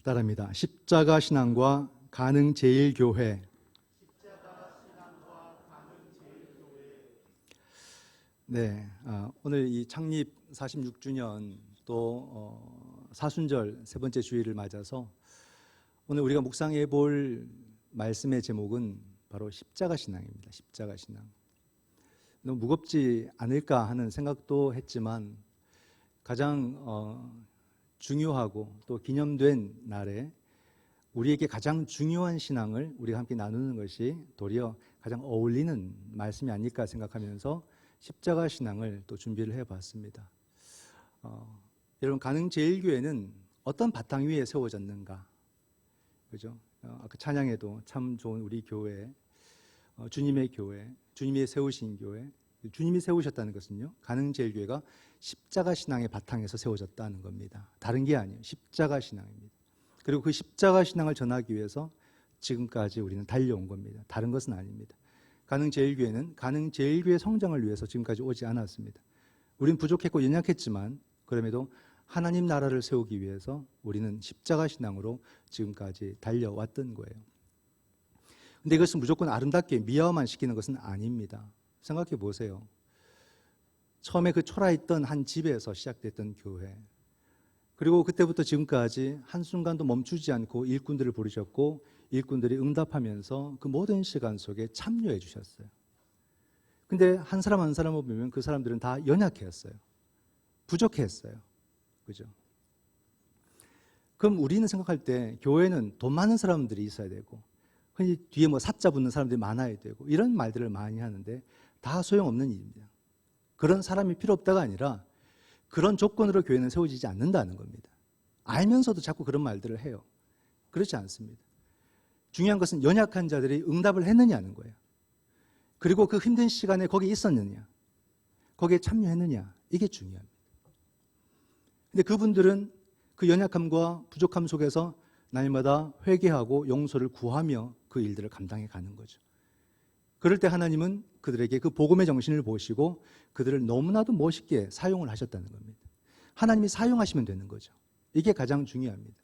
따릅니다. 십자가 신앙과 가능 제일교회. 네, 오늘 이 창립 46주년 또 사순절 세 번째 주일을 맞아서 오늘 우리가 묵상해 볼 말씀의 제목은 바로 십자가 신앙입니다. 십자가 신앙. 너무 무겁지 않을까 하는 생각도 했지만 가장 중요하고 또 기념된 날에 우리에게 가장 중요한 신앙을 우리가 함께 나누는 것이 도리어 가장 어울리는 말씀이 아닐까 생각하면서 십자가 신앙을 또 준비를 해봤습니다. 여러분, 가능제일교회는 어떤 바탕 위에 세워졌는가? 그죠? 아까 찬양에도 참 좋은 우리 교회, 주님의 교회, 주님이 세우신 교회, 주님이 세우셨다는 것은요, 가능제일교회가 십자가 신앙의 바탕에서 세워졌다는 겁니다. 다른 게 아니에요. 십자가 신앙입니다. 그리고 그 십자가 신앙을 전하기 위해서 지금까지 우리는 달려온 겁니다. 다른 것은 아닙니다. 가능제일교회는 가능제일교회 성장을 위해서 지금까지 오지 않았습니다. 우리는 부족했고 연약했지만 그럼에도 하나님 나라를 세우기 위해서 우리는 십자가 신앙으로 지금까지 달려왔던 거예요. 근데 이것은 무조건 아름답게 미화만 시키는 것은 아닙니다. 생각해 보세요. 처음에 그 초라했던 한 집에서 시작됐던 교회, 그리고 그때부터 지금까지 한순간도 멈추지 않고 일꾼들을 부르셨고 일꾼들이 응답하면서 그 모든 시간 속에 참여해 주셨어요. 근데 한 사람 한 사람을 보면 그 사람들은 다 연약했어요. 부족했어요. 그죠? 그럼 우리는 생각할 때 교회는 돈 많은 사람들이 있어야 되고 흔히 뒤에 뭐 사자 붙는 사람들이 많아야 되고 이런 말들을 많이 하는데 다 소용없는 일입니다. 그런 사람이 필요 없다가 아니라 그런 조건으로 교회는 세워지지 않는다는 겁니다. 알면서도 자꾸 그런 말들을 해요. 그렇지 않습니다. 중요한 것은 연약한 자들이 응답을 했느냐는 거예요. 그리고 그 힘든 시간에 거기에 있었느냐, 거기에 참여했느냐, 이게 중요합니다. 근데 그분들은 그 연약함과 부족함 속에서 날마다 회개하고 용서를 구하며 그 일들을 감당해 가는 거죠. 그럴 때 하나님은 그들에게 그 복음의 정신을 보시고 그들을 너무나도 멋있게 사용을 하셨다는 겁니다. 하나님이 사용하시면 되는 거죠. 이게 가장 중요합니다.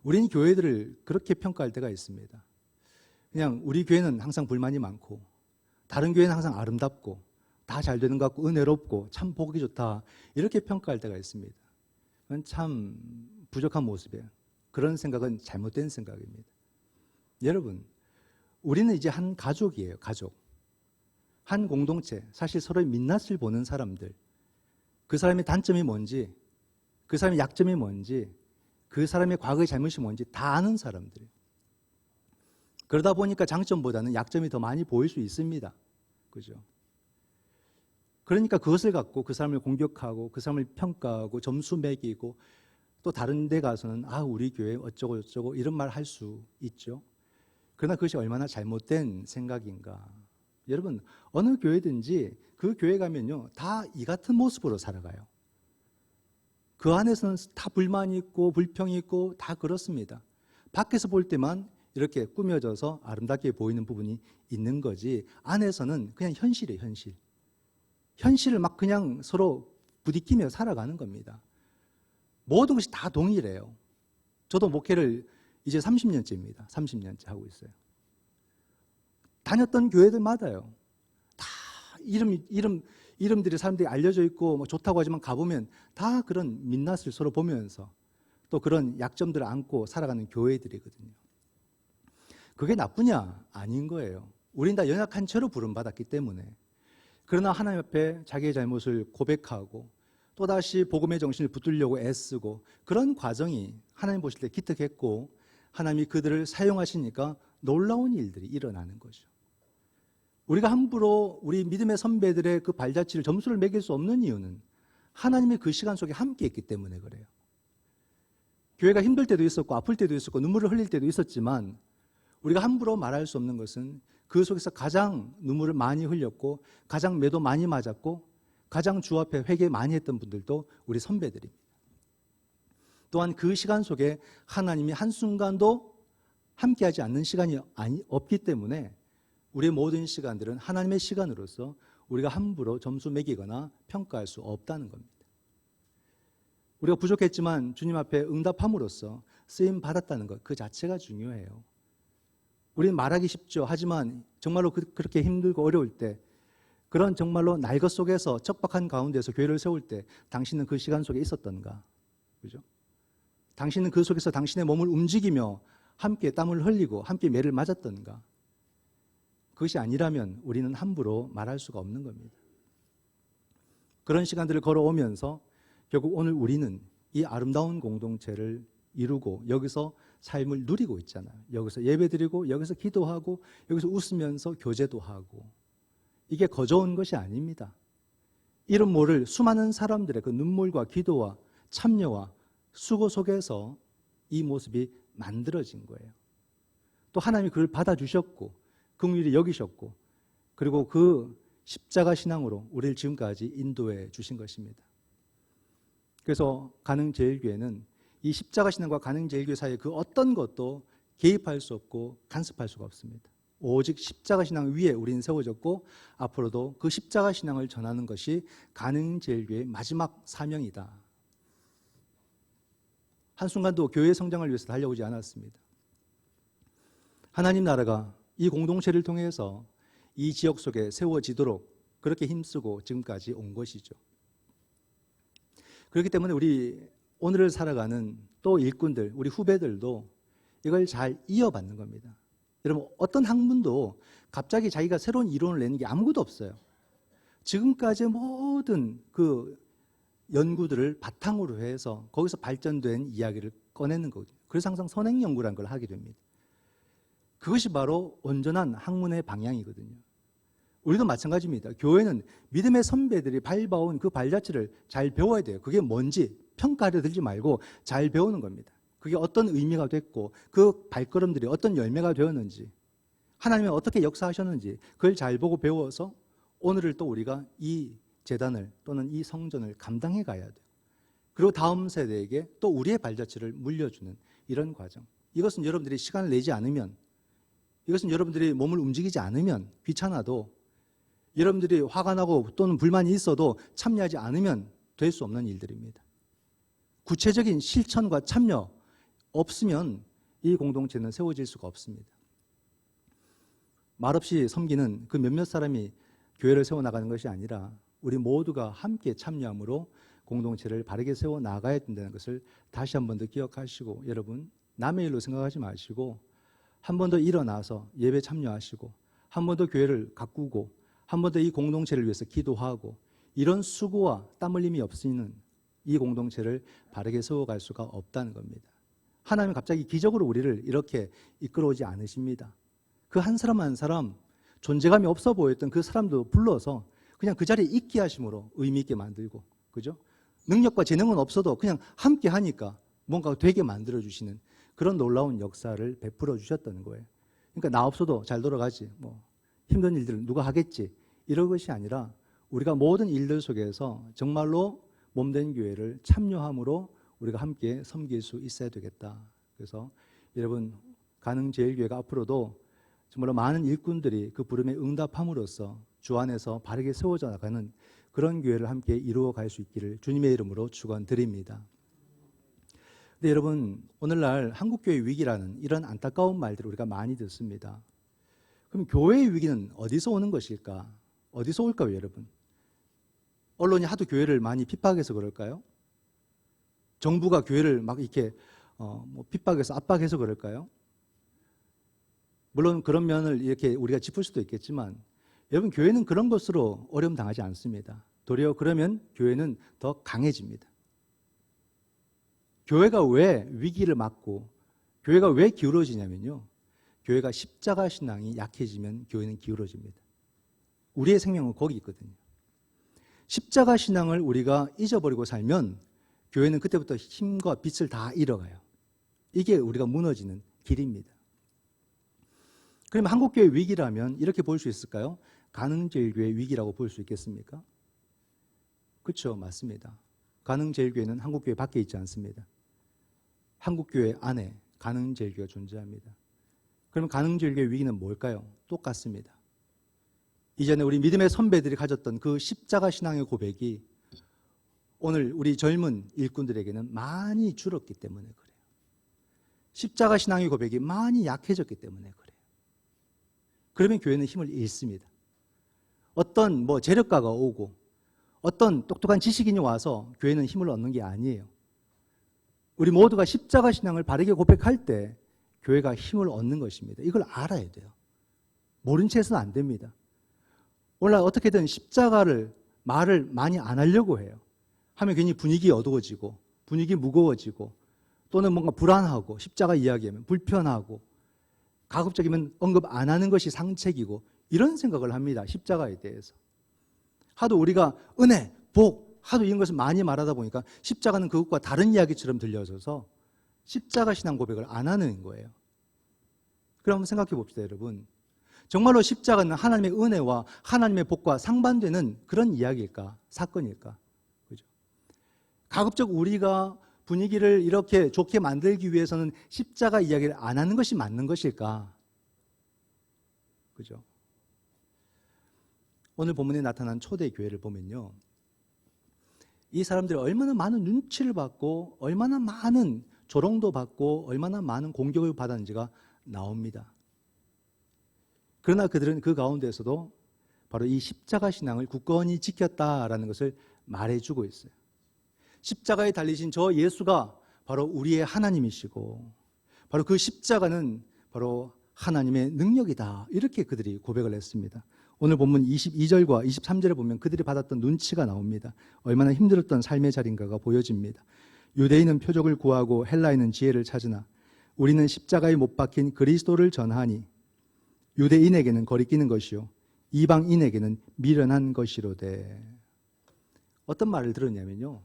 우리는 교회들을 그렇게 평가할 때가 있습니다. 그냥 우리 교회는 항상 불만이 많고 다른 교회는 항상 아름답고 다 잘 되는 것 같고 은혜롭고 참 보기 좋다, 이렇게 평가할 때가 있습니다. 그건 참 부족한 모습이에요. 그런 생각은 잘못된 생각입니다. 여러분, 우리는 이제 한 가족이에요. 가족. 한 공동체. 사실 서로의 민낯을 보는 사람들. 그 사람의 단점이 뭔지, 그 사람의 약점이 뭔지, 그 사람의 과거의 잘못이 뭔지 다 아는 사람들이에요. 그러다 보니까 장점보다는 약점이 더 많이 보일 수 있습니다. 그죠? 그러니까 그것을 갖고 그 사람을 공격하고 그 사람을 평가하고 점수 매기고 또 다른 데 가서는 우리 교회 어쩌고 저쩌고 이런 말 할 수 있죠. 그러나 그것이 얼마나 잘못된 생각인가. 여러분, 어느 교회든지 그 교회 가면요, 다 이 같은 모습으로 살아가요. 그 안에서는 다 불만이 있고 불평이 있고 다 그렇습니다. 밖에서 볼 때만 이렇게 꾸며져서 아름답게 보이는 부분이 있는 거지 안에서는 그냥 현실이에요. 현실. 현실을 막 그냥 서로 부딪히며 살아가는 겁니다. 모든 것이 다 동일해요. 저도 목회를 이제 30년째입니다. 30년째 하고 있어요. 다녔던 교회들마다요, 다 이름들이 사람들이 알려져 있고 뭐 좋다고 하지만 가보면 다 그런 민낯을 서로 보면서 또 그런 약점들을 안고 살아가는 교회들이거든요. 그게 나쁘냐? 아닌 거예요. 우린 다 연약한 채로 부름받았기 때문에. 그러나 하나님 앞에 자기의 잘못을 고백하고 또다시 복음의 정신을 붙들려고 애쓰고 그런 과정이 하나님 보실 때 기특했고 하나님이 그들을 사용하시니까 놀라운 일들이 일어나는 거죠. 우리가 함부로 우리 믿음의 선배들의 그 발자취를 점수를 매길 수 없는 이유는 하나님이 그 시간 속에 함께 있기 때문에 그래요. 교회가 힘들 때도 있었고 아플 때도 있었고 눈물을 흘릴 때도 있었지만 우리가 함부로 말할 수 없는 것은 그 속에서 가장 눈물을 많이 흘렸고 가장 매도 많이 맞았고 가장 주 앞에 회개 많이 했던 분들도 우리 선배들입니다. 또한 그 시간 속에 하나님이 한순간도 함께하지 않는 시간이 없기 때문에 우리의 모든 시간들은 하나님의 시간으로서 우리가 함부로 점수 매기거나 평가할 수 없다는 겁니다. 우리가 부족했지만 주님 앞에 응답함으로써 쓰임 받았다는 것, 그 자체가 중요해요. 우리는 말하기 쉽죠. 하지만 정말로 그렇게 힘들고 어려울 때, 그런 정말로 날것 속에서 척박한 가운데서 교회를 세울 때 당신은 그 시간 속에 있었던가? 그죠? 당신은 그 속에서 당신의 몸을 움직이며 함께 땀을 흘리고 함께 매를 맞았던가? 그것이 아니라면 우리는 함부로 말할 수가 없는 겁니다. 그런 시간들을 걸어오면서 결국 오늘 우리는 이 아름다운 공동체를 이루고 여기서 삶을 누리고 있잖아요. 여기서 예배드리고 여기서 기도하고 여기서 웃으면서 교제도 하고, 이게 거저온 것이 아닙니다. 이름 모를 수많은 사람들의 그 눈물과 기도와 참여와 수고 속에서 이 모습이 만들어진 거예요. 또 하나님이 그걸 받아주셨고 긍휼히 여기셨고, 그리고 그 십자가 신앙으로 우리를 지금까지 인도해 주신 것입니다. 그래서 가능제일교회는 이 십자가 신앙과 가능제일교회 사이에 그 어떤 것도 개입할 수 없고 간섭할 수가 없습니다. 오직 십자가 신앙 위에 우리는 세워졌고 앞으로도 그 십자가 신앙을 전하는 것이 가능제일교회의 마지막 사명이다. 한순간도 교회의 성장을 위해서 달려오지 않았습니다. 하나님 나라가 이 공동체를 통해서 이 지역 속에 세워지도록 그렇게 힘쓰고 지금까지 온 것이죠. 그렇기 때문에 우리 오늘을 살아가는 또 일꾼들, 우리 후배들도 이걸 잘 이어받는 겁니다. 여러분, 어떤 학문도 갑자기 자기가 새로운 이론을 내는 게 아무것도 없어요. 지금까지의 모든 그 연구들을 바탕으로 해서 거기서 발전된 이야기를 꺼내는 거거든요. 그래서 항상 선행연구라는 걸 하게 됩니다. 그것이 바로 온전한 학문의 방향이거든요. 우리도 마찬가지입니다. 교회는 믿음의 선배들이 밟아온 그 발자취를 잘 배워야 돼요. 그게 뭔지 평가하려 들지 말고 잘 배우는 겁니다. 그게 어떤 의미가 됐고 그 발걸음들이 어떤 열매가 되었는지, 하나님이 어떻게 역사하셨는지 그걸 잘 보고 배워서 오늘을 또 우리가 이 재단을 또는 이 성전을 감당해 가야 돼요. 그리고 다음 세대에게 또 우리의 발자취를 물려주는 이런 과정. 이것은 여러분들이 시간을 내지 않으면, 이것은 여러분들이 몸을 움직이지 않으면, 귀찮아도, 여러분들이 화가 나고 또는 불만이 있어도 참여하지 않으면 될 수 없는 일들입니다. 구체적인 실천과 참여 없으면 이 공동체는 세워질 수가 없습니다. 말없이 섬기는 그 몇몇 사람이 교회를 세워나가는 것이 아니라 우리 모두가 함께 참여함으로 공동체를 바르게 세워나가야 된다는 것을 다시 한 번 더 기억하시고, 여러분 남의 일로 생각하지 마시고 한 번 더 일어나서 예배 참여하시고 한 번 더 교회를 가꾸고 한 번 더 이 공동체를 위해서 기도하고, 이런 수고와 땀 흘림이 없이는 이 공동체를 바르게 세워갈 수가 없다는 겁니다. 하나님은 갑자기 기적으로 우리를 이렇게 이끌어오지 않으십니다. 그 한 사람 한 사람 존재감이 없어 보였던 그 사람도 불러서 그냥 그 자리에 있게 하심으로 의미 있게 만들고, 그죠? 능력과 재능은 없어도 그냥 함께 하니까 뭔가 되게 만들어주시는 그런 놀라운 역사를 베풀어 주셨다는 거예요. 그러니까 나 없어도 잘 돌아가지, 뭐 힘든 일들을 누가 하겠지, 이런 것이 아니라 우리가 모든 일들 속에서 정말로 몸된 교회를 참여함으로 우리가 함께 섬길 수 있어야 되겠다. 그래서 여러분, 가능제일교회가 앞으로도 정말로 많은 일꾼들이 그 부름에 응답함으로써 주 안에서 바르게 세워져 나가는 그런 교회를 함께 이루어 갈 수 있기를 주님의 이름으로 축원드립니다. 근데 여러분, 오늘날 한국교회 위기라는 이런 안타까운 말들을 우리가 많이 듣습니다. 그럼 교회의 위기는 어디서 오는 것일까? 어디서 올까요, 여러분? 언론이 하도 교회를 많이 핍박해서 그럴까요? 정부가 교회를 막 이렇게 핍박해서 압박해서 그럴까요? 물론 그런 면을 이렇게 우리가 짚을 수도 있겠지만, 여러분, 교회는 그런 것으로 어려움 당하지 않습니다. 도리어 그러면 교회는 더 강해집니다. 교회가 왜 위기를 맞고 교회가 왜 기울어지냐면요, 교회가 십자가 신앙이 약해지면 교회는 기울어집니다. 우리의 생명은 거기 있거든요. 십자가 신앙을 우리가 잊어버리고 살면 교회는 그때부터 힘과 빛을 다 잃어가요. 이게 우리가 무너지는 길입니다. 그러면 한국교회 위기라면 이렇게 볼 수 있을까요? 가능제일교회 위기라고 볼 수 있겠습니까? 그렇죠, 맞습니다. 가능제일교회는 한국교회 밖에 있지 않습니다. 한국교회 안에 가능제일교회가 존재합니다. 그러면 가능제일교회 위기는 뭘까요? 똑같습니다. 이전에 우리 믿음의 선배들이 가졌던 그 십자가 신앙의 고백이 오늘 우리 젊은 일꾼들에게는 많이 줄었기 때문에 그래요. 십자가 신앙의 고백이 많이 약해졌기 때문에 그래요. 그러면 교회는 힘을 잃습니다. 어떤 재력가가 오고 어떤 똑똑한 지식인이 와서 교회는 힘을 얻는 게 아니에요. 우리 모두가 십자가 신앙을 바르게 고백할 때 교회가 힘을 얻는 것입니다. 이걸 알아야 돼요. 모른 채 해서는 안 됩니다. 원래 어떻게든 십자가를 말을 많이 안 하려고 해요. 하면 괜히 분위기 어두워지고 분위기 무거워지고 또는 뭔가 불안하고 십자가 이야기하면 불편하고 가급적이면 언급 안 하는 것이 상책이고 이런 생각을 합니다. 십자가에 대해서. 하도 우리가 은혜, 복, 하도 이런 것을 많이 말하다 보니까 십자가는 그것과 다른 이야기처럼 들려져서 십자가 신앙 고백을 안 하는 거예요. 그럼 한번 생각해 봅시다, 여러분. 정말로 십자가는 하나님의 은혜와 하나님의 복과 상반되는 그런 이야기일까? 사건일까? 그죠? 가급적 우리가 분위기를 이렇게 좋게 만들기 위해서는 십자가 이야기를 안 하는 것이 맞는 것일까? 그죠? 오늘 본문에 나타난 초대교회를 보면요. 이 사람들이 얼마나 많은 눈치를 받고 얼마나 많은 조롱도 받고 얼마나 많은 공격을 받았는지가 나옵니다. 그러나 그들은 그 가운데서도 바로 이 십자가 신앙을 굳건히 지켰다라는 것을 말해주고 있어요. 십자가에 달리신 저 예수가 바로 우리의 하나님이시고 바로 그 십자가는 바로 하나님의 능력이다. 이렇게 그들이 고백을 했습니다. 오늘 본문 22절과 23절에 보면 그들이 받았던 눈치가 나옵니다. 얼마나 힘들었던 삶의 자리인가가 보여집니다. 유대인은 표적을 구하고 헬라인은 지혜를 찾으나 우리는 십자가에 못 박힌 그리스도를 전하니 유대인에게는 거리끼는 것이요 이방인에게는 미련한 것이로되. 어떤 말을 들었냐면요.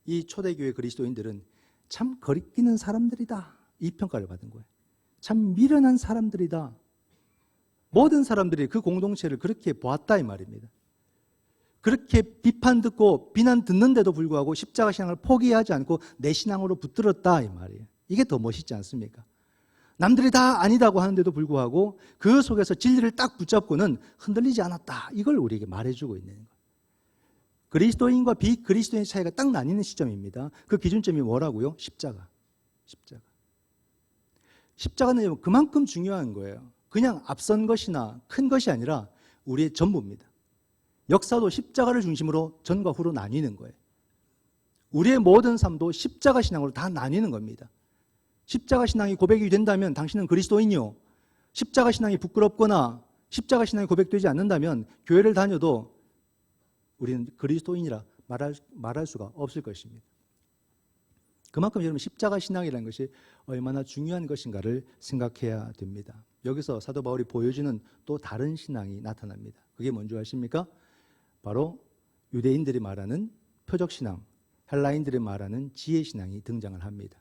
이 초대교회 그리스도인들은 참 거리끼는 사람들이다. 이 평가를 받은 거예요. 참 미련한 사람들이다. 모든 사람들이 그 공동체를 그렇게 보았다 이 말입니다. 그렇게 비판 듣고 비난 듣는데도 불구하고 십자가 신앙을 포기하지 않고 내 신앙으로 붙들었다 이 말이에요. 이게 더 멋있지 않습니까? 남들이 다 아니다고 하는데도 불구하고 그 속에서 진리를 딱 붙잡고는 흔들리지 않았다. 이걸 우리에게 말해주고 있는 거예요. 그리스도인과 비그리스도인의 차이가 딱 나뉘는 시점입니다. 그 기준점이 뭐라고요? 십자가. 십자가는 그만큼 중요한 거예요. 그냥 앞선 것이나 큰 것이 아니라 우리의 전부입니다. 역사도 십자가를 중심으로 전과 후로 나뉘는 거예요. 우리의 모든 삶도 십자가 신앙으로 다 나뉘는 겁니다. 십자가 신앙이 고백이 된다면 당신은 그리스도인이요. 십자가 신앙이 부끄럽거나 십자가 신앙이 고백되지 않는다면 교회를 다녀도 우리는 그리스도인이라 말할 수가 없을 것입니다. 그만큼 여러분 십자가 신앙이라는 것이 얼마나 중요한 것인가를 생각해야 됩니다. 여기서 사도 바울이 보여주는 또 다른 신앙이 나타납니다. 그게 뭔지 아십니까? 바로 유대인들이 말하는 표적신앙, 헬라인들이 말하는 지혜신앙이 등장을 합니다.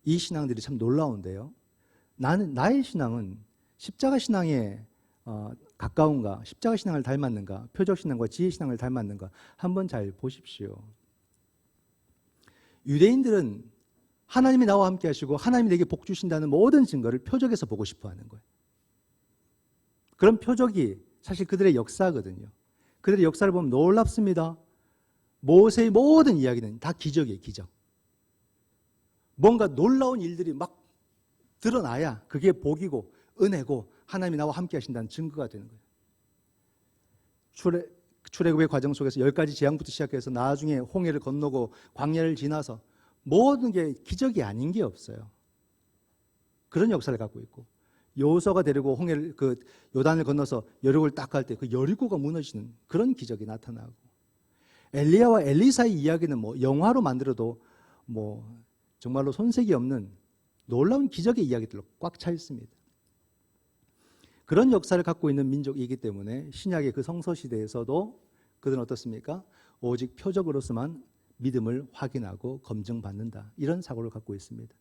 이 신앙들이 참 놀라운데요. 나의 신앙은 십자가 신앙에 가까운가, 십자가 신앙을 닮았는가, 표적신앙과 지혜신앙을 닮았는가 한번 잘 보십시오. 유대인들은 하나님이 나와 함께 하시고 하나님이 내게 복 주신다는 모든 증거를 표적에서 보고 싶어 하는 거예요. 그런 표적이 사실 그들의 역사거든요. 그들의 역사를 보면 놀랍습니다. 모세의 모든 이야기는 다 기적이에요, 기적. 뭔가 놀라운 일들이 막 드러나야 그게 복이고 은혜고 하나님이 나와 함께 하신다는 증거가 되는 거예요. 출애굽의 과정 속에서 10가지 재앙부터 시작해서 나중에 홍해를 건너고 광야를 지나서 모든 게 기적이 아닌 게 없어요. 그런 역사를 갖고 있고 여호수아가 데리고 홍해를 요단을 건너서 여리고를 딱 갈 때 그 여리고가 무너지는 그런 기적이 나타나고 엘리야와 엘리사의 이야기는 영화로 만들어도 정말로 손색이 없는 놀라운 기적의 이야기들로 꽉 차 있습니다. 그런 역사를 갖고 있는 민족이기 때문에 신약의 그 성서 시대에서도 그들은 어떻습니까? 오직 표적으로서만 믿음을 확인하고 검증받는다. 이런 사고를 갖고 있습니다.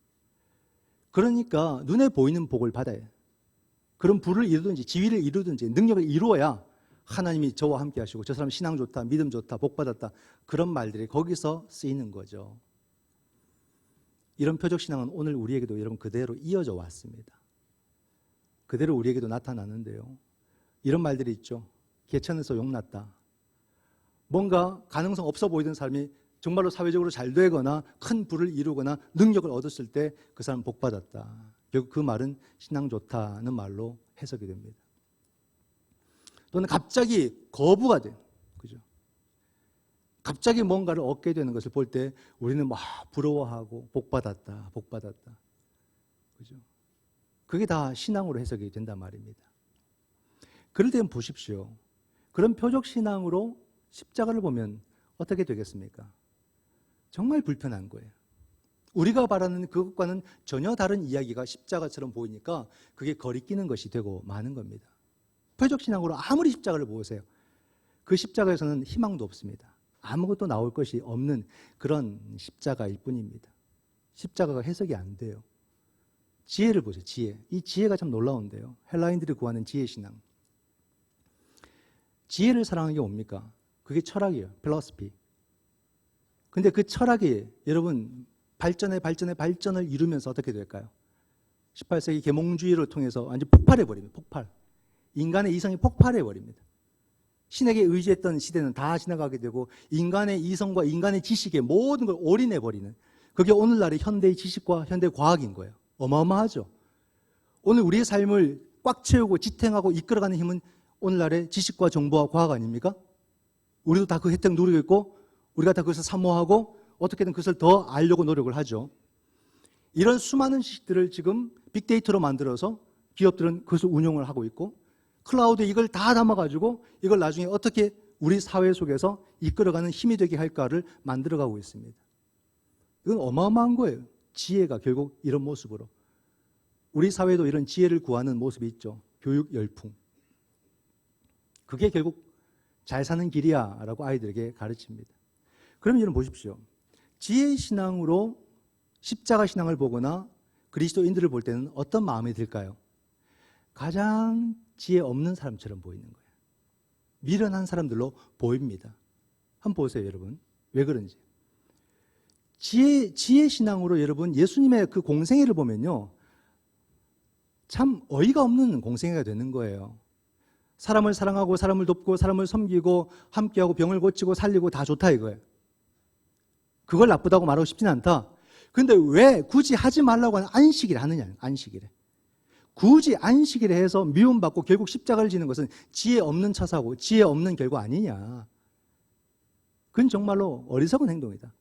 그러니까 눈에 보이는 복을 받아야 그런 부를 이루든지 지위를 이루든지 능력을 이루어야 하나님이 저와 함께 하시고 저 사람 신앙 좋다, 믿음 좋다, 복 받았다 그런 말들이 거기서 쓰이는 거죠. 이런 표적신앙은 오늘 우리에게도 여러분 그대로 이어져 왔습니다. 그대로 우리에게도 나타나는데요. 이런 말들이 있죠. 개천에서 용났다. 뭔가 가능성 없어 보이던 사람이 정말로 사회적으로 잘 되거나 큰 부를 이루거나 능력을 얻었을 때 그 사람 복 받았다. 결국 그 말은 신앙 좋다는 말로 해석이 됩니다. 또는 갑자기 거부가 돼요. 그죠? 갑자기 뭔가를 얻게 되는 것을 볼 때 우리는 막 부러워하고 복 받았다. 복 받았다. 그죠? 그게 다 신앙으로 해석이 된단 말입니다. 그럴 때는 보십시오. 그런 표적 신앙으로 십자가를 보면 어떻게 되겠습니까? 정말 불편한 거예요. 우리가 바라는 그것과는 전혀 다른 이야기가 십자가처럼 보이니까 그게 거리끼는 것이 되고 마는 겁니다. 표적 신앙으로 아무리 십자가를 보세요. 그 십자가에서는 희망도 없습니다. 아무것도 나올 것이 없는 그런 십자가일 뿐입니다. 십자가가 해석이 안 돼요. 지혜를 보세요. 지혜. 이 지혜가 참 놀라운데요. 헬라인들이 구하는 지혜 신앙. 지혜를 사랑하는 게 뭡니까? 그게 철학이에요. 필로소피. 근데 그 철학이 여러분 발전을 이루면서 어떻게 될까요? 18세기 계몽주의를 통해서 완전 폭발해버립니다. 폭발. 인간의 이성이 폭발해버립니다. 신에게 의지했던 시대는 다 지나가게 되고 인간의 이성과 인간의 지식에 모든 걸 올인해버리는, 그게 오늘날의 현대의 지식과 현대 과학인 거예요. 어마어마하죠. 오늘 우리의 삶을 꽉 채우고 지탱하고 이끌어가는 힘은 오늘날의 지식과 정보와 과학 아닙니까? 우리도 다 그 혜택 누리고 있고 우리가 다 그것을 사모하고 어떻게든 그것을 더 알려고 노력을 하죠. 이런 수많은 지식들을 지금 빅데이터로 만들어서 기업들은 그것을 운용을 하고 있고 클라우드에 이걸 다 담아가지고 이걸 나중에 어떻게 우리 사회 속에서 이끌어가는 힘이 되게 할까를 만들어가고 있습니다. 이건 어마어마한 거예요. 지혜가 결국 이런 모습으로. 우리 사회도 이런 지혜를 구하는 모습이 있죠. 교육 열풍. 그게 결국 잘 사는 길이야 라고 아이들에게 가르칩니다. 그러면 여러분 보십시오. 지혜 신앙으로 십자가 신앙을 보거나 그리스도인들을 볼 때는 어떤 마음이 들까요? 가장 지혜 없는 사람처럼 보이는 거예요. 미련한 사람들로 보입니다. 한번 보세요, 여러분. 왜 그런지. 지혜 신앙으로 여러분 예수님의 그 공생애를 보면요. 참 어이가 없는 공생애가 되는 거예요. 사람을 사랑하고 사람을 돕고 사람을 섬기고 함께하고 병을 고치고 살리고 다 좋다 이거예요. 그걸 나쁘다고 말하고 싶지는 않다. 그런데 왜 굳이 하지 말라고 하는 안식일 하느냐. 안식일에. 굳이 안식일에 해서 미움받고 결국 십자가를 지는 것은 지혜 없는 처사고 지혜 없는 결과 아니냐. 그건 정말로 어리석은 행동이다.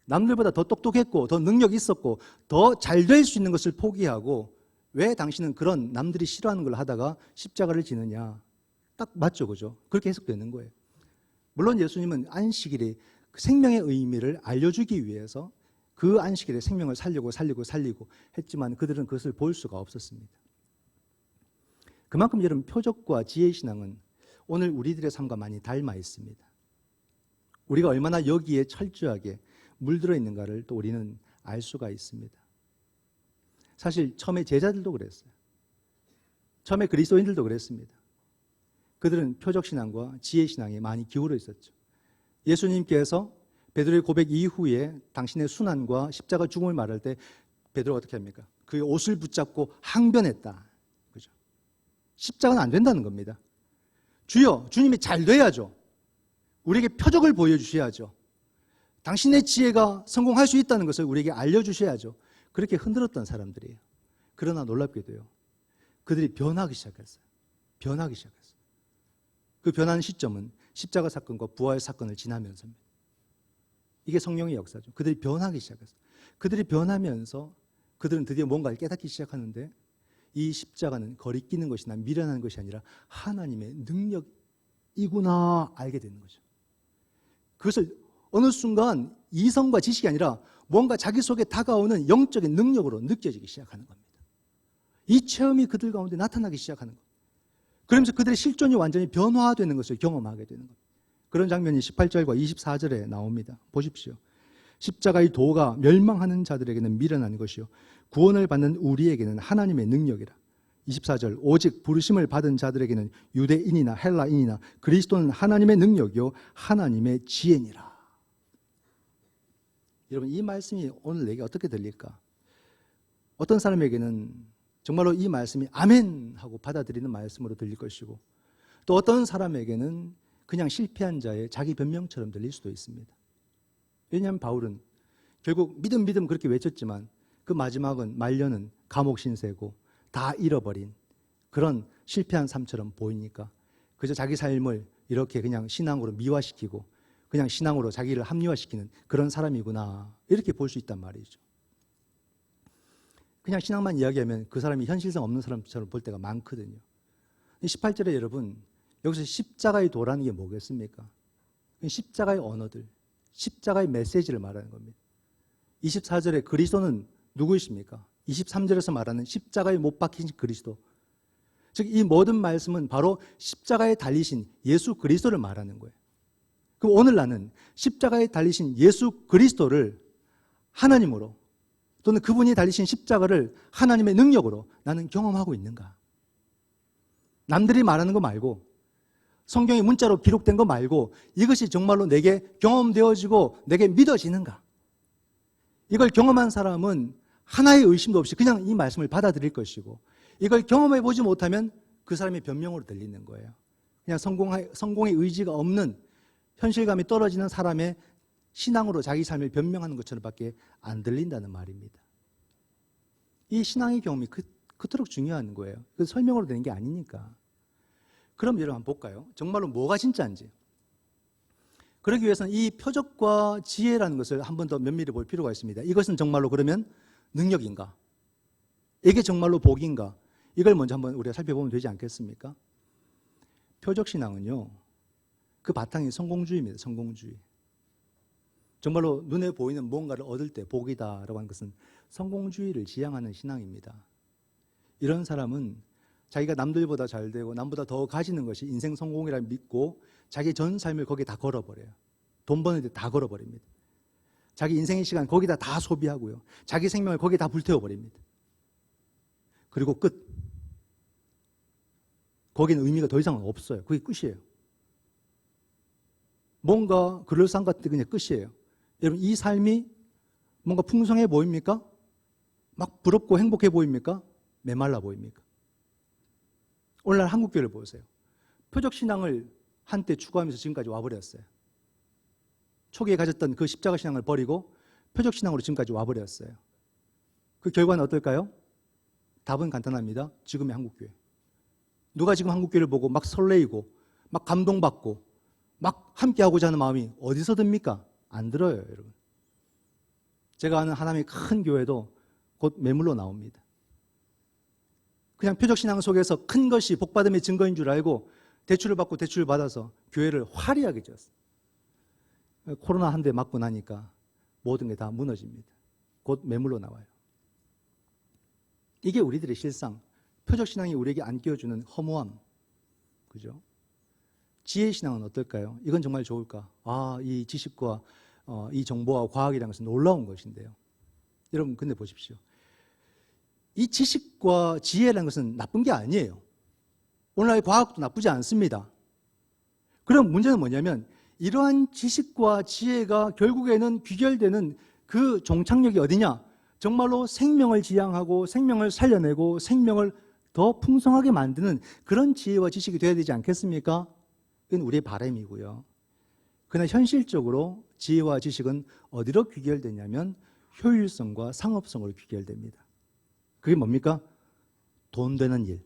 남들보다 더 똑똑했고 더 능력이 있었고 더 잘 될 수 있는 것을 포기하고 왜 당신은 그런 남들이 싫어하는 걸 하다가 십자가를 지느냐. 딱 맞죠, 그죠? 그렇게 해석되는 거예요. 물론 예수님은 안식일에 그 생명의 의미를 알려주기 위해서 그 안식일에 생명을 살리고 했지만 그들은 그것을 볼 수가 없었습니다. 그만큼 여러분 표적과 지혜 신앙은 오늘 우리들의 삶과 많이 닮아 있습니다. 우리가 얼마나 여기에 철저하게 물들어 있는가를 또 우리는 알 수가 있습니다. 사실 처음에 제자들도 그랬어요. 처음에 그리스도인들도 그랬습니다. 그들은 표적신앙과 지혜신앙에 많이 기울어 있었죠. 예수님께서 베드로의 고백 이후에 당신의 순환과 십자가 죽음을 말할 때 베드로가 어떻게 합니까? 그의 옷을 붙잡고 항변했다. 그죠? 십자가는 안 된다는 겁니다. 주여, 주님이 잘 돼야죠. 우리에게 표적을 보여주셔야죠. 당신의 지혜가 성공할 수 있다는 것을 우리에게 알려주셔야죠. 그렇게 흔들었던 사람들이에요. 그러나 놀랍게도요. 그들이 변하기 시작했어요. 변하기 시작했어요. 그 변하는 시점은 십자가 사건과 부활 사건을 지나면서입니다. 이게 성령의 역사죠. 그들이 변하기 시작했어요. 그들이 변하면서 그들은 드디어 뭔가를 깨닫기 시작하는데 이 십자가는 거리끼는 것이나 미련한 것이 아니라 하나님의 능력이구나 알게 되는 거죠. 그것을 어느 순간 이성과 지식이 아니라 뭔가 자기 속에 다가오는 영적인 능력으로 느껴지기 시작하는 겁니다. 이 체험이 그들 가운데 나타나기 시작하는 겁니다. 그러면서 그들의 실존이 완전히 변화되는 것을 경험하게 되는 겁니다. 그런 장면이 18절과 24절에 나옵니다. 보십시오. 십자가의 도가 멸망하는 자들에게는 미련한 것이요 구원을 받는 우리에게는 하나님의 능력이라. 24절 오직 부르심을 받은 자들에게는 유대인이나 헬라인이나 그리스도는 하나님의 능력이요 하나님의 지혜니라. 여러분 이 말씀이 오늘 내게 어떻게 들릴까? 어떤 사람에게는 정말로 이 말씀이 아멘 하고 받아들이는 말씀으로 들릴 것이고 또 어떤 사람에게는 그냥 실패한 자의 자기 변명처럼 들릴 수도 있습니다. 왜냐하면 바울은 결국 믿음 그렇게 외쳤지만 그 마지막은 말년은 감옥 신세고 다 잃어버린 그런 실패한 삶처럼 보이니까 그저 자기 삶을 이렇게 그냥 신앙으로 미화시키고 그냥 신앙으로 자기를 합리화시키는 그런 사람이구나 이렇게 볼 수 있단 말이죠. 그냥 신앙만 이야기하면 그 사람이 현실성 없는 사람처럼 볼 때가 많거든요. 18절에 여러분 여기서 십자가의 도라는 게 뭐겠습니까? 십자가의 언어들, 십자가의 메시지를 말하는 겁니다. 24절에 그리스도는 누구이십니까? 23절에서 말하는 십자가에 못 박히신 그리스도. 즉 이 모든 말씀은 바로 십자가에 달리신 예수 그리스도를 말하는 거예요. 그럼 오늘 나는 십자가에 달리신 예수 그리스도를 하나님으로 또는 그분이 달리신 십자가를 하나님의 능력으로 나는 경험하고 있는가? 남들이 말하는 거 말고 성경의 문자로 기록된 거 말고 이것이 정말로 내게 경험되어지고 내게 믿어지는가? 이걸 경험한 사람은 하나의 의심도 없이 그냥 이 말씀을 받아들일 것이고 이걸 경험해 보지 못하면 그 사람의 변명으로 들리는 거예요. 그냥 성공의 의지가 없는 현실감이 떨어지는 사람의 신앙으로 자기 삶을 변명하는 것처럼밖에 안 들린다는 말입니다. 이 신앙의 경험이 그토록 중요한 거예요. 그 설명으로 되는 게 아니니까. 그럼 여러분 한번 볼까요? 정말로 뭐가 진짜인지. 그러기 위해서는 이 표적과 지혜라는 것을 한 번 더 면밀히 볼 필요가 있습니다. 이것은 정말로 그러면 능력인가? 이게 정말로 복인가? 이걸 먼저 한번 우리가 살펴보면 되지 않겠습니까? 표적신앙은요, 그 바탕이 성공주의입니다. 성공주의. 정말로 눈에 보이는 무언가를 얻을 때 복이다라고 하는 것은 성공주의를 지향하는 신앙입니다. 이런 사람은 자기가 남들보다 잘 되고 남보다 더 가지는 것이 인생 성공이라 믿고 자기 전 삶을 거기에 다 걸어버려요. 돈 버는 데 다 걸어버립니다. 자기 인생의 시간 거기다 다 소비하고요. 자기 생명을 거기에 다 불태워버립니다. 그리고 끝. 거기는 의미가 더 이상은 없어요. 그게 끝이에요. 뭔가 그럴싸한 것 같을 때 그냥 끝이에요. 여러분 이 삶이 뭔가 풍성해 보입니까? 막 부럽고 행복해 보입니까? 메말라 보입니까? 오늘날 한국교회를 보세요. 표적신앙을 한때 추구하면서 지금까지 와버렸어요. 초기에 가졌던 그 십자가 신앙을 버리고 표적신앙으로 지금까지 와버렸어요. 그 결과는 어떨까요? 답은 간단합니다. 지금의 한국교회. 누가 지금 한국교회를 보고 막 설레이고 막 감동받고 막 함께하고자 하는 마음이 어디서 듭니까? 안 들어요, 여러분. 제가 아는 하나님의 큰 교회도 곧 매물로 나옵니다. 그냥 표적신앙 속에서 큰 것이 복받음의 증거인 줄 알고 대출을 받고 대출을 받아서 교회를 화려하게 지었어요. 코로나 한 대 맞고 나니까 모든 게 다 무너집니다. 곧 매물로 나와요. 이게 우리들의 실상. 표적신앙이 우리에게 안겨주는 허무함. 그죠? 지혜신앙은 어떨까요? 이건 정말 좋을까? 이 지식과 이 정보와 과학이라는 것은 놀라운 것인데요. 여러분 근데 보십시오. 이 지식과 지혜라는 것은 나쁜 게 아니에요. 오늘날 과학도 나쁘지 않습니다. 그럼 문제는 뭐냐면 이러한 지식과 지혜가 결국에는 귀결되는 그 종착역이 어디냐? 정말로 생명을 지향하고 생명을 살려내고 생명을 더 풍성하게 만드는 그런 지혜와 지식이 되어야 되지 않겠습니까? 그건 우리의 바람이고요. 그러나 현실적으로 지혜와 지식은 어디로 귀결되냐면 효율성과 상업성으로 귀결됩니다. 그게 뭡니까? 돈 되는 일,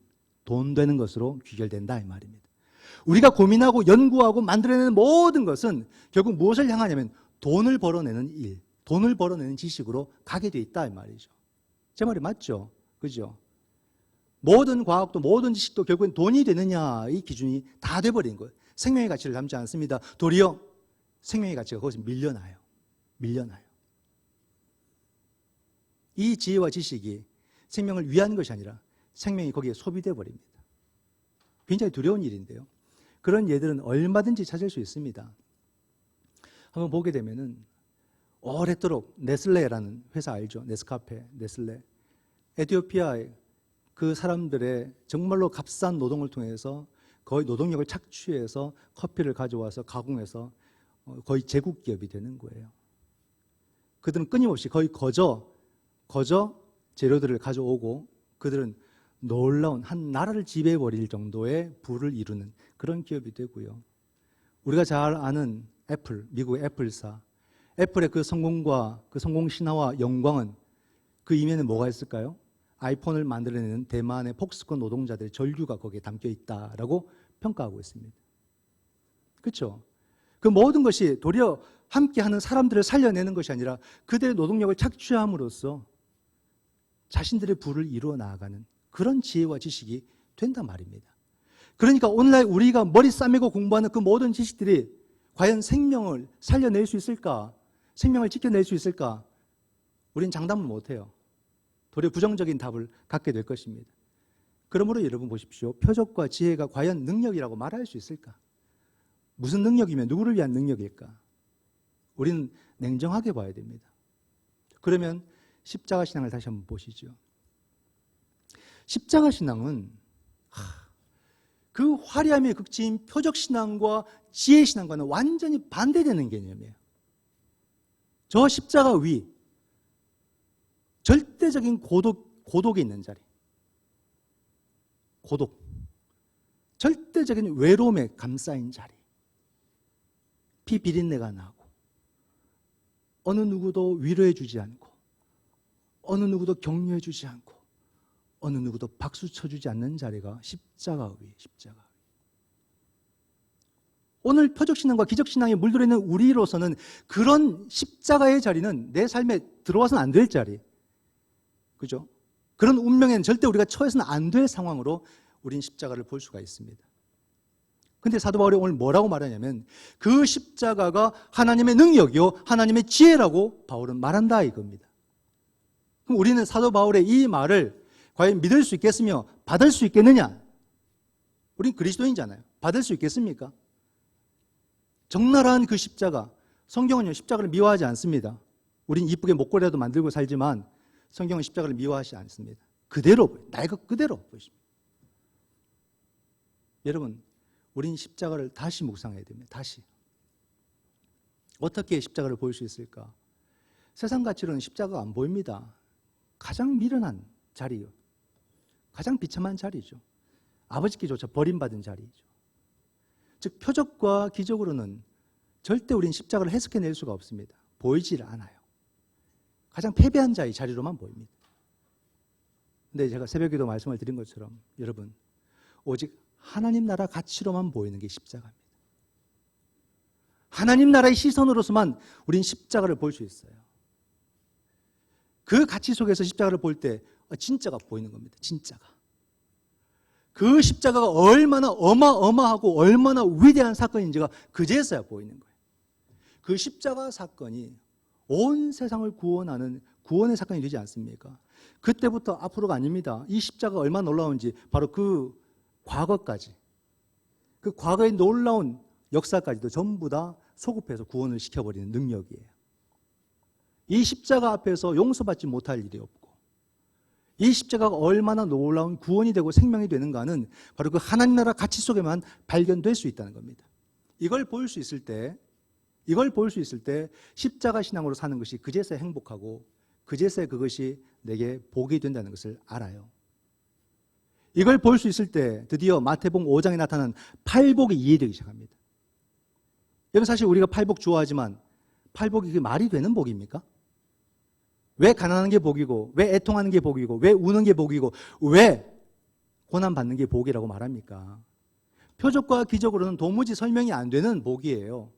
돈 되는 것으로 귀결된다 이 말입니다. 우리가 고민하고 연구하고 만들어내는 모든 것은 결국 무엇을 향하냐면 돈을 벌어내는 일, 돈을 벌어내는 지식으로 가게 돼 있다 이 말이죠. 제 말이 맞죠? 그죠? 모든 과학도 모든 지식도 결국엔 돈이 되느냐 이 기준이 다 돼버린 거예요. 생명의 가치를 담지 않습니다. 도리어 생명의 가치가 거기서 밀려나요. 밀려나요. 이 지혜와 지식이 생명을 위한 것이 아니라 생명이 거기에 소비돼 버립니다. 굉장히 두려운 일인데요. 그런 예들은 얼마든지 찾을 수 있습니다. 한번 보게 되면은 오랫도록 네슬레라는 회사 알죠? 네스카페, 네슬레. 에티오피아의 그 사람들의 정말로 값싼 노동을 통해서 거의 노동력을 착취해서 커피를 가져와서 가공해서 거의 제국 기업이 되는 거예요. 그들은 끊임없이 거의 거저 재료들을 가져오고 그들은 놀라운 한 나라를 지배해버릴 정도의 부를 이루는 그런 기업이 되고요. 우리가 잘 아는 애플, 미국의 애플사. 애플의 그 성공과 그 성공 신화와 영광은 그 이면에 뭐가 있을까요? 아이폰을 만들어내는 대만의 폭스콘 노동자들의 절규가 거기에 담겨 있다라고 평가하고 있습니다. 그렇죠? 그 모든 것이 도리어 함께하는 사람들을 살려내는 것이 아니라 그들의 노동력을 착취함으로써 자신들의 부를 이루어 나아가는 그런 지혜와 지식이 된단 말입니다. 그러니까 오늘날 우리가 머리 싸매고 공부하는 그 모든 지식들이 과연 생명을 살려낼 수 있을까? 생명을 지켜낼 수 있을까? 우린 장담을 못해요. 도리어 부정적인 답을 갖게 될 것입니다. 그러므로 여러분 보십시오. 표적과 지혜가 과연 능력이라고 말할 수 있을까? 무슨 능력이면 누구를 위한 능력일까? 우리는 냉정하게 봐야 됩니다. 그러면 십자가 신앙을 다시 한번 보시죠. 십자가 신앙은 그 화려함의 극치인 표적 신앙과 지혜 신앙과는 완전히 반대되는 개념이에요. 저 십자가 위, 절대적인 고독에 있는 자리. 고독. 절대적인 외로움에 감싸인 자리. 피 비린내가 나고, 어느 누구도 위로해 주지 않고, 어느 누구도 격려해 주지 않고, 어느 누구도 박수 쳐주지 않는 자리가 십자가 위, 십자가 위. 오늘 표적신앙과 기적신앙에 물들어 있는 우리로서는 그런 십자가의 자리는 내 삶에 들어와서는 안 될 자리. 그죠? 그런 운명에는 절대 우리가 처해서는 안 될 상황으로 우린 십자가를 볼 수가 있습니다. 근데 사도 바울이 오늘 뭐라고 말하냐면 그 십자가가 하나님의 능력이요 하나님의 지혜라고 바울은 말한다 이겁니다. 그럼 우리는 사도 바울의 이 말을 과연 믿을 수 있겠으며 받을 수 있겠느냐? 우린 그리스도인이잖아요. 받을 수 있겠습니까? 적나라한 그 십자가, 성경은요 십자가를 미워하지 않습니다. 우린 이쁘게 목걸이라도 만들고 살지만 성경은 십자가를 미워하지 않습니다. 그대로, 날 것 그대로 보십니다. 여러분, 우린 십자가를 다시 묵상해야 됩니다. 다시. 어떻게 십자가를 볼 수 있을까? 세상 가치로는 십자가가 안 보입니다. 가장 미련한 자리요. 가장 비참한 자리죠. 아버지께조차 버림받은 자리죠. 즉 표적과 기적으로는 절대 우린 십자가를 해석해낼 수가 없습니다. 보이질 않아요. 가장 패배한 자의 자리로만 보입니다. 근데 제가 새벽에도 말씀을 드린 것처럼 여러분 오직 하나님 나라 가치로만 보이는 게 십자가입니다. 하나님 나라의 시선으로서만 우린 십자가를 볼 수 있어요. 그 가치 속에서 십자가를 볼 때 진짜가 보이는 겁니다. 진짜가. 그 십자가가 얼마나 어마어마하고 얼마나 위대한 사건인지가 그제서야 보이는 거예요. 그 십자가 사건이 온 세상을 구원하는 구원의 사건이 되지 않습니까? 그때부터 앞으로가 아닙니다. 이 십자가가 얼마나 놀라운지 바로 그 과거까지, 그 과거의 놀라운 역사까지도 전부 다 소급해서 구원을 시켜버리는 능력이에요. 이 십자가 앞에서 용서받지 못할 일이 없고 이 십자가가 얼마나 놀라운 구원이 되고 생명이 되는가는 바로 그 하나님 나라 가치 속에만 발견될 수 있다는 겁니다. 이걸 볼 수 있을 때 십자가 신앙으로 사는 것이 그제서야 행복하고 그제서야 그것이 내게 복이 된다는 것을 알아요. 이걸 볼 수 있을 때 드디어 마태복음 5장에 나타난 팔복이 이해되기 시작합니다. 여러분 사실 우리가 팔복 좋아하지만 팔복이 그게 말이 되는 복입니까? 왜 가난한 게 복이고 왜 애통하는 게 복이고 왜 우는 게 복이고 왜 고난받는 게 복이라고 말합니까? 표적과 기적으로는 도무지 설명이 안 되는 복이에요.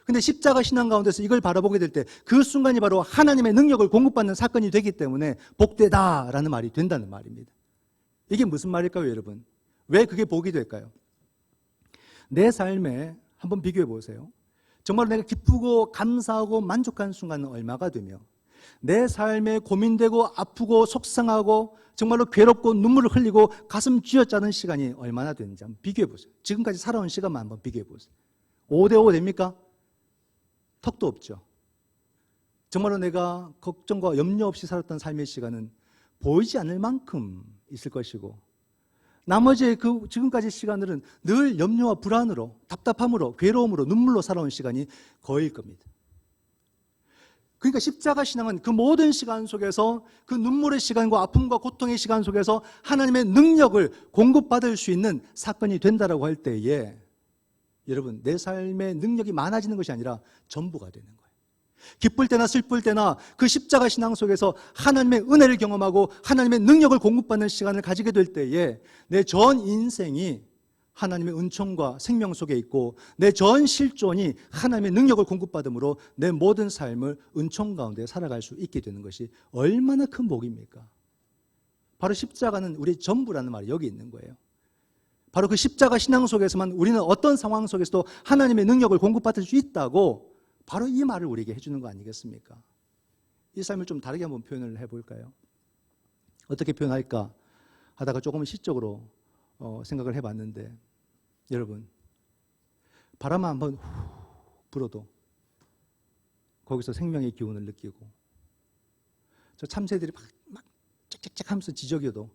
근데 십자가 신앙 가운데서 이걸 바라보게 될 때 그 순간이 바로 하나님의 능력을 공급받는 사건이 되기 때문에 복되다라는 말이 된다는 말입니다. 이게 무슨 말일까요, 여러분? 왜 그게 복이 될까요? 내 삶에 한번 비교해 보세요. 정말 내가 기쁘고 감사하고 만족한 순간은 얼마가 되며 내 삶에 고민되고 아프고 속상하고 정말로 괴롭고 눈물을 흘리고 가슴 쥐어짜는 시간이 얼마나 되는지 한번 비교해 보세요. 지금까지 살아온 시간만 한번 비교해 보세요. 5대5 됩니까? 턱도 없죠. 정말로 내가 걱정과 염려 없이 살았던 삶의 시간은 보이지 않을 만큼 있을 것이고 나머지 그 지금까지 시간들은 늘 염려와 불안으로 답답함으로 괴로움으로 눈물로 살아온 시간이 거일 겁니다. 그러니까 십자가 신앙은 그 모든 시간 속에서 그 눈물의 시간과 아픔과 고통의 시간 속에서 하나님의 능력을 공급받을 수 있는 사건이 된다라고 할 때에 여러분, 내 삶의 능력이 많아지는 것이 아니라 전부가 되는 거예요. 기쁠 때나 슬플 때나 그 십자가 신앙 속에서 하나님의 은혜를 경험하고 하나님의 능력을 공급받는 시간을 가지게 될 때에 내 전 인생이 하나님의 은총과 생명 속에 있고 내 전 실존이 하나님의 능력을 공급받음으로 내 모든 삶을 은총 가운데 살아갈 수 있게 되는 것이 얼마나 큰 복입니까? 바로 십자가는 우리의 전부라는 말이 여기 있는 거예요. 바로 그 십자가 신앙 속에서만 우리는 어떤 상황 속에서도 하나님의 능력을 공급받을 수 있다고 바로 이 말을 우리에게 해주는 거 아니겠습니까? 이 삶을 좀 다르게 한번 표현을 해볼까요? 어떻게 표현할까 하다가 조금 시적으로 생각을 해봤는데, 여러분, 바람만 한번 불어도 거기서 생명의 기운을 느끼고, 저 참새들이 막 짹짹짹 하면서 지저귀어도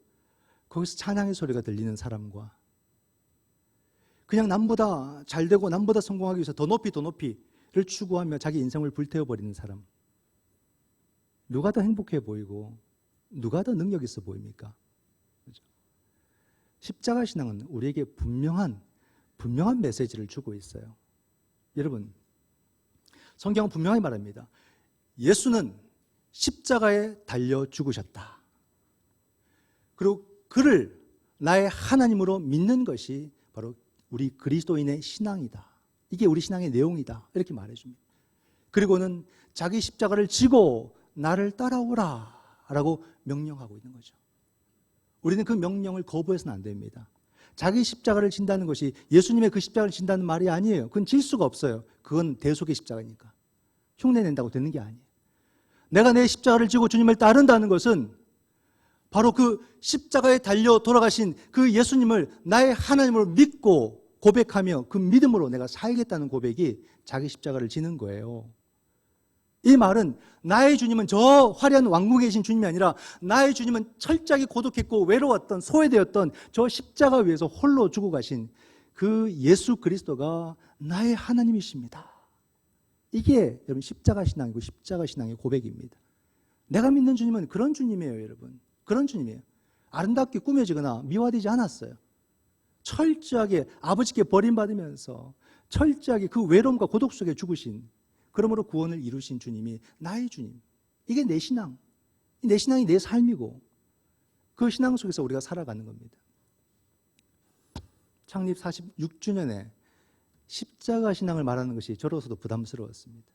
거기서 찬양의 소리가 들리는 사람과, 그냥 남보다 잘되고 남보다 성공하기 위해서 더 높이를 추구하며 자기 인생을 불태워버리는 사람, 누가 더 행복해 보이고 누가 더 능력 있어 보입니까? 그렇죠? 십자가 신앙은 우리에게 분명한 메시지를 주고 있어요. 여러분, 성경은 분명히 말합니다. 예수는 십자가에 달려 죽으셨다. 그리고 그를 나의 하나님으로 믿는 것이 바로 우리 그리스도인의 신앙이다. 이게 우리 신앙의 내용이다. 이렇게 말해줍니다. 그리고는 자기 십자가를 지고 나를 따라오라 라고 명령하고 있는 거죠. 우리는 그 명령을 거부해서는 안 됩니다. 자기 십자가를 진다는 것이 예수님의 그 십자가를 진다는 말이 아니에요. 그건 질 수가 없어요. 그건 대속의 십자가니까. 흉내낸다고 되는 게 아니에요. 내가 내 십자가를 지고 주님을 따른다는 것은 바로 그 십자가에 달려 돌아가신 그 예수님을 나의 하나님으로 믿고 고백하며 그 믿음으로 내가 살겠다는 고백이 자기 십자가를 지는 거예요. 이 말은 나의 주님은 저 화려한 왕궁에 계신 주님이 아니라 나의 주님은 철저하게 고독했고 외로웠던, 소외되었던 저 십자가 위에서 홀로 죽어 가신 그 예수 그리스도가 나의 하나님이십니다. 이게 여러분 십자가 신앙이고 십자가 신앙의 고백입니다. 내가 믿는 주님은 그런 주님이에요, 여러분. 그런 주님이에요. 아름답게 꾸며지거나 미화되지 않았어요. 철저하게 아버지께 버림받으면서 철저하게 그 외로움과 고독 속에 죽으신, 그러므로 구원을 이루신 주님이 나의 주님. 이게 내 신앙. 내 신앙이 내 삶이고 그 신앙 속에서 우리가 살아가는 겁니다. 창립 46주년에 십자가 신앙을 말하는 것이 저로서도 부담스러웠습니다.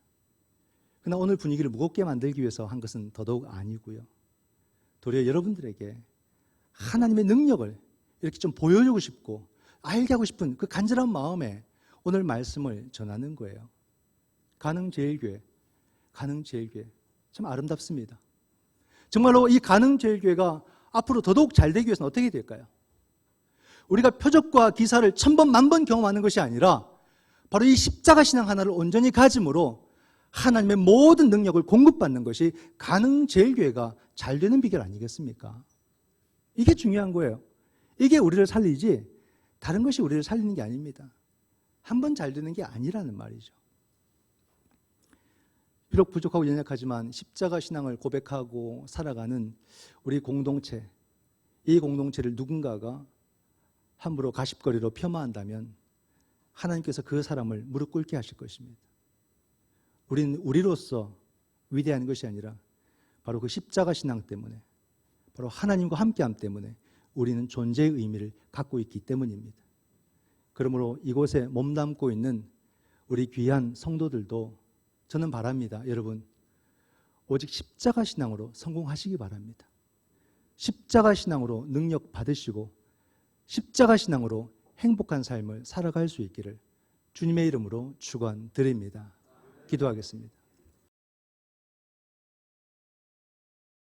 그러나 오늘 분위기를 무겁게 만들기 위해서 한 것은 더더욱 아니고요. 도리어 여러분들에게 하나님의 능력을 이렇게 좀 보여주고 싶고 알게 하고 싶은 그 간절한 마음에 오늘 말씀을 전하는 거예요. 가능제일교회 참 아름답습니다. 정말로 이 가능제일교회가 앞으로 더더욱 잘 되기 위해서는 어떻게 될까요? 우리가 표적과 기사를 1000번, 10,000번 경험하는 것이 아니라 바로 이 십자가 신앙 하나를 온전히 가짐으로 하나님의 모든 능력을 공급받는 것이 가능제일교회가 잘 되는 비결 아니겠습니까? 이게 중요한 거예요. 이게 우리를 살리지 다른 것이 우리를 살리는 게 아닙니다. 한 번 잘 되는 게 아니라는 말이죠. 비록 부족하고 연약하지만 십자가 신앙을 고백하고 살아가는 우리 공동체, 이 공동체를 누군가가 함부로 가십거리로 폄하한다면 하나님께서 그 사람을 무릎 꿇게 하실 것입니다. 우리는 우리로서 위대한 것이 아니라 바로 그 십자가 신앙 때문에, 바로 하나님과 함께함 때문에 우리는 존재의 의미를 갖고 있기 때문입니다. 그러므로 이곳에 몸담고 있는 우리 귀한 성도들도 저는 바랍니다. 여러분, 오직 십자가 신앙으로 성공하시기 바랍니다. 십자가 신앙으로 능력 받으시고 십자가 신앙으로 행복한 삶을 살아갈 수 있기를 주님의 이름으로 축원드립니다. 기도하겠습니다.